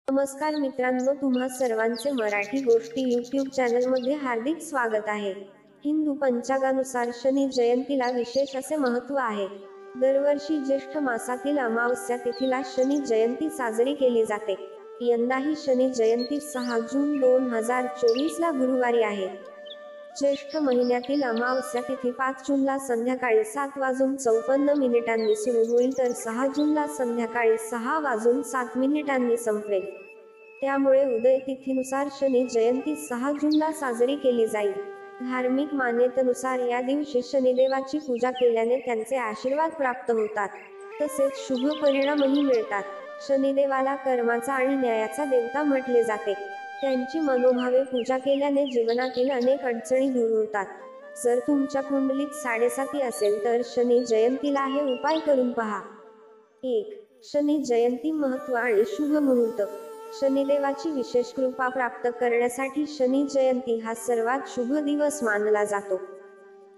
नमस्कार मित्रांनो, तुम्हा सर्वांचे मराठी गोष्टी यूट्यूब चॅनलमध्ये हार्दिक स्वागत आहे। हिंदू पंचांगानुसार शनी जयंतीला विशेष असे महत्त्व आहे। दरवर्षी ज्येष्ठ मासातील अमावस्या तिथीला शनी जयंती साजरी केली जाते। यंदाही शनी जयंती 6 जून 2024 ला गुरुवारी आहे। ज्येष्ठ महिन्यातील अमावस्या तिथी 5 जूनला संध्याकाळी 7:54 सुरू होईल तर 6 जूनला संध्याकाळी 6:07 संपेल। त्यामुळे उदय तिथीनुसार शनी जयंती 6 जूनला साजरी केली जाईल। धार्मिक मान्यतेनुसार या दिवशी शनिदेवाची पूजा केल्याने त्यांचे आशीर्वाद प्राप्त होतात, तसेच शुभ परिणामही मिळतात। शनिदेवाला कर्माचा आणि न्यायाचा देवता म्हटले जाते। त्यांची मनोभावे पूजा केल्याने जीवनातील अनेक अडचणी दूर होतात। जर तुमच्या कुंडलीत 7.5 असेल तर शनी जयंतीला हे उपाय करून पहा। 1. शनी जयंती महत्त्व आणि शुभ मुहूर्त। शनिदेवाची विशेष कृपा प्राप्त करण्यासाठी शनी जयंती हा सर्वात शुभ दिवस मानला जातो।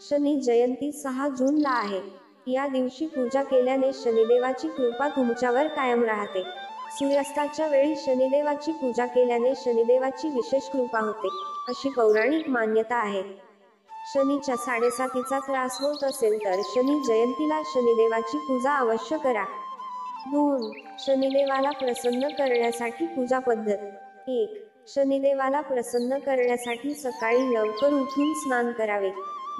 शनी जयंती 6 जूनला आहे। या दिवशी पूजा केल्याने शनिदेवाची कृपा तुमच्यावर कायम राहते। सूर्यास्ताच्या वेळी शनिदेवाची पूजा केल्याने शनिदेवाची विशेष कृपा होते, अशी पौराणिक मान्यता आहे। शनीच्या 7.5चा त्रास होत असेल तर शनी जयंतीला शनिदेवाची पूजा अवश्य करा। 2. शनिदेवाला प्रसन्न करण्यासाठी पूजा पद्धत। 1. शनिदेवाला प्रसन्न करण्यासाठी सकाळी लवकर उठून स्नान करावे।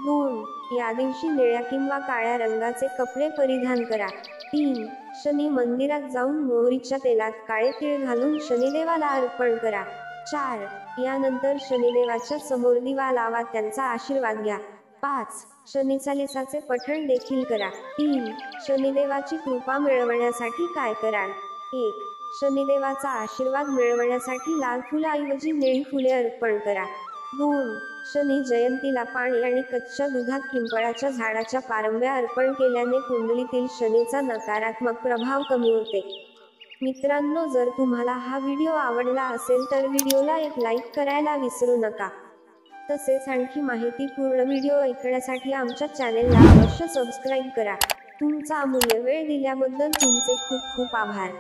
2. या दिवशी निळ्या किंवा काळ्या रंगाचे कपडे परिधान करा। 3. शनी मंदिरात जाऊन मोहरीच्या तेलात काळे तीळ घालून शनिदेवाला अर्पण करा। 4. यानंतर शनिदेवाच्या समोर दिवा लावा, त्यांचा आशीर्वाद घ्या। 5. शनिचालिसाचे पठण देखील करा। 3. शनिदेवाची कृपा मिळवण्यासाठी काय कराल? 1. शनिदेवाचा आशीर्वाद मिळवण्यासाठी लाल फुलाऐवजी निळी फुले अर्पण करा। 2. शनी जयंतीला पाणी आणि कच्च्या दुधात पिंपळाच्या झाडाच्या पारंब्या अर्पण केल्याने कुंडलीतील शनीचा नकारात्मक प्रभाव कमी होते। मित्रांनो, जर तुम्हाला हा व्हिडिओ आवडला असेल तर व्हिडिओला एक लाईक करायला विसरू नका। तसेच आणखी माहितीपूर्ण व्हिडिओ ऐकण्यासाठी आमच्या चॅनेलला अवश्य सबस्क्राईब करा। तुमचा अमूल्य वेळ दिल्याबद्दल तुमचे खूप खूप आभार।